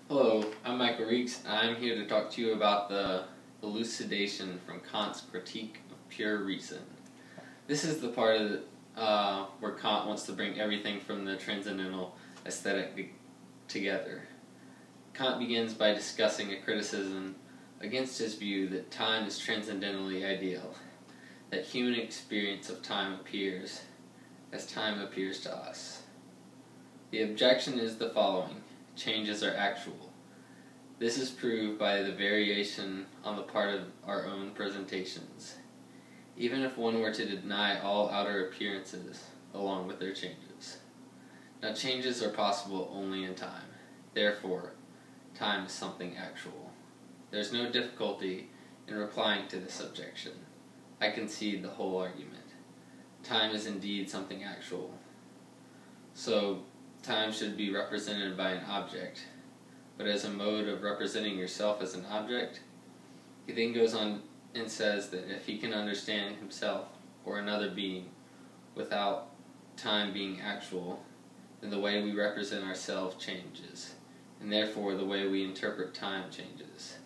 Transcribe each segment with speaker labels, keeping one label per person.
Speaker 1: Hello, I'm Michael Reeks, and I'm here to talk to you about the Elucidation from Kant's Critique of Pure Reason. This is the part of where Kant wants to bring everything from the transcendental aesthetic together. Kant begins by discussing a criticism against his view that time is transcendentally ideal, that human experience of time appears as time appears to us. The objection is the following: changes are actual. This is proved by the variation on the part of our own presentations, even if one were to deny all outer appearances along with their changes. Now, changes are possible only in time. Therefore, time is something actual. There is no difficulty in replying to this objection. I concede the whole argument. Time is indeed something actual. So, time should be represented by an object, but as a mode of representing yourself as an object. He then goes on and says that if he can understand himself or another being without time being actual, then the way we represent ourselves changes, and therefore the way we interpret time changes.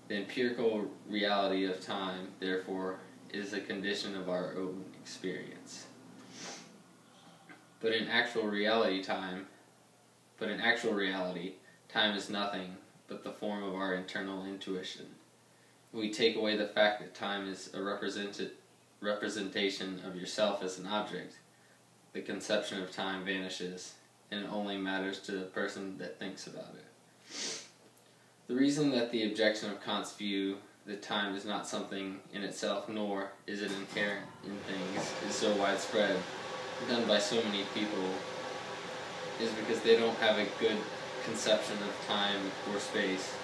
Speaker 1: The empirical reality of time, therefore, is a condition of our own experience. But in actual reality, time is nothing but the form of our internal intuition. We take away the fact that time is a representation of yourself as an object. The conception of time vanishes, and it only matters to the person that thinks about it. The reason that the objection of Kant's view that time is not something in itself, nor is it inherent in things, is so widespread, done by so many people, is because they don't have a good conception of time or space,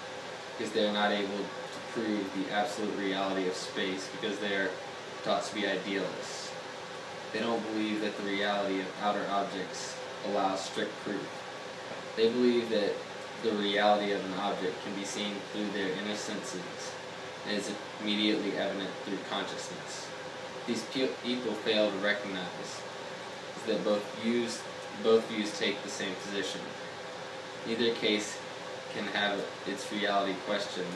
Speaker 1: because they are not able to prove the absolute reality of space, because they are taught to be idealists. They don't believe that the reality of outer objects allows strict proof. They believe that the reality of an object can be seen through their inner senses and is immediately evident through consciousness. These people fail to recognize that both views take the same position. Neither case can have its reality questioned.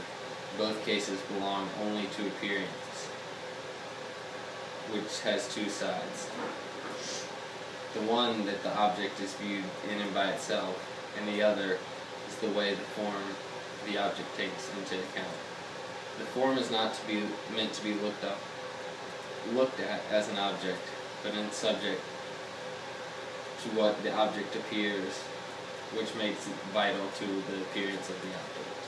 Speaker 1: Both cases belong only to appearance, which has two sides. The one that the object is viewed in and by itself, and the other is the way the form of the object takes into account. The form is not meant to be looked at as an object, but in subject to what the object appears, which makes it vital to the appearance of the object.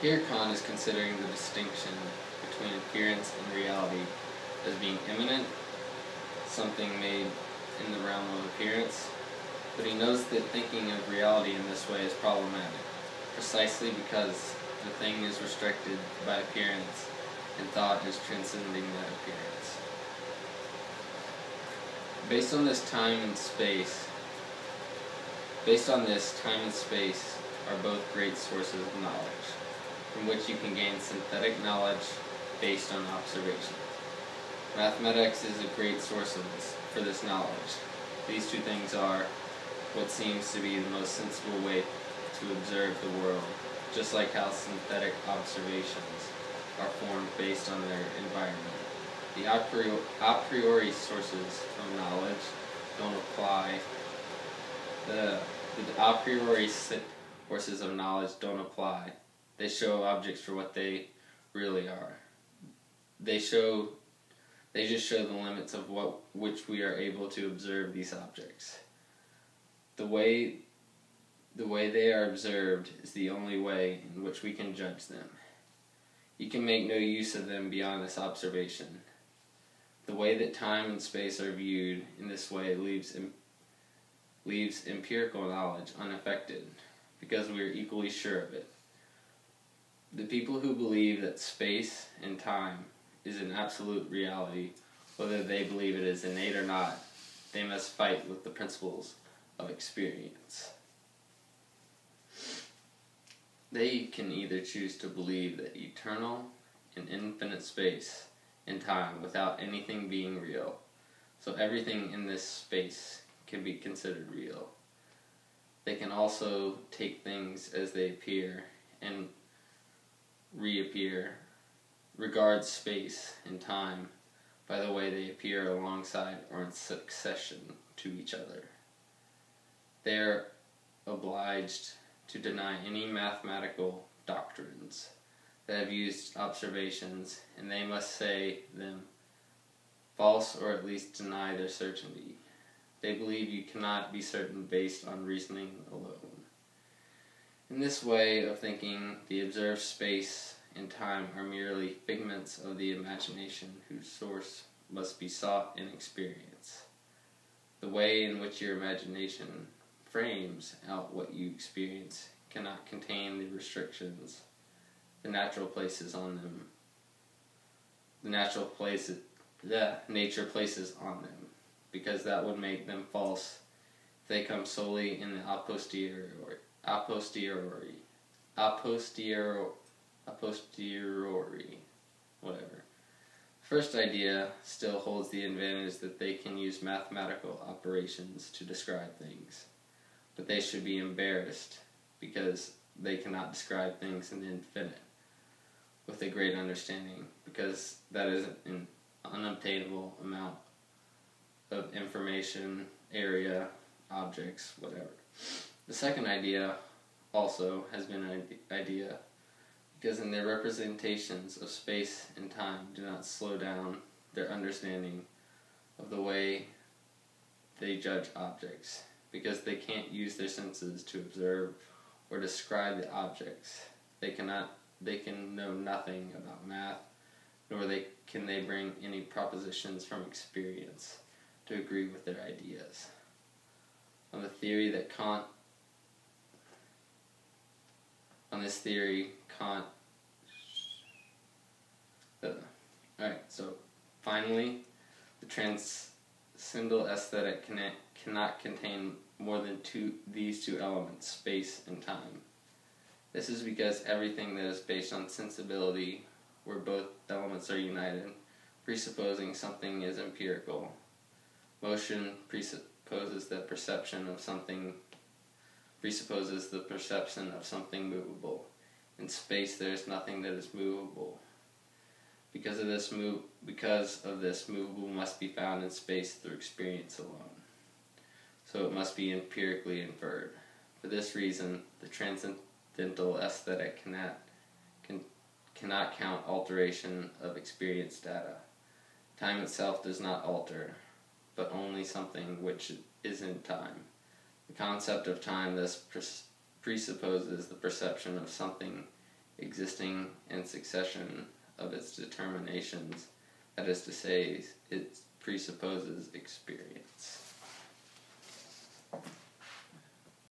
Speaker 1: Here Kant is considering the distinction between appearance and reality as being immanent, something made in the realm of appearance, but he knows that thinking of reality in this way is problematic, precisely because the thing is restricted by appearance and thought is transcending that appearance. Based on this, time and space are both great sources of knowledge, from which you can gain synthetic knowledge based on observation. Mathematics is a great source for this knowledge. These two things are what seems to be the most sensible way to observe the world, just like how synthetic observations are formed based on their environment. The a priori sources of knowledge don't apply. The a priori sources of knowledge don't apply. They show objects for what they really are. They just show the limits of which we are able to observe these objects. The way they are observed is the only way in which we can judge them. You can make no use of them beyond this observation. The way that time and space are viewed in this way leaves empirical knowledge unaffected, because we are equally sure of it. The people who believe that space and time is an absolute reality, whether they believe it is innate or not, they must fight with the principles of experience. They can either choose to believe that eternal and infinite space and time without anything being real, so everything in this space can be considered real, they can also take things as they appear and reappear, regard space and time by the way they appear alongside or in succession to each other. They are obliged to deny any mathematical doctrines that have used observations, and they must say them false or at least deny their certainty. They believe you cannot be certain based on reasoning alone. In this way of thinking, the observed space and time are merely figments of the imagination whose source must be sought in experience. The way in which your imagination frames out what you experience cannot contain the restrictions the nature places on them, because that would make them false if they come solely in the a posteriori, whatever. First idea still holds the advantage that they can use mathematical operations to describe things, but they should be embarrassed because they cannot describe things in the infinite with a great understanding, because that is an unobtainable amount of information, area, objects, whatever. The second idea also has been an idea because in their representations of space and time do not slow down their understanding of the way they judge objects, because they can't use their senses to observe or describe the objects. They can know nothing about math, nor can they bring any propositions from experience to agree with their ideas. On this theory, Kant. Alright, so finally, the transcendental aesthetic cannot contain more than these two elements, space and time. This is because everything that is based on sensibility, where both elements are united, presupposing something is empirical. Motion presupposes the perception of something movable. In space there is nothing that is movable. Because of this, movable must be found in space through experience alone. So it must be empirically inferred. For this reason, the transcendental aesthetic cannot count alteration of experience data. Time itself does not alter, but only something which is in time. The concept of time thus presupposes the perception of something existing in succession of its determinations, that is to say, it presupposes experience.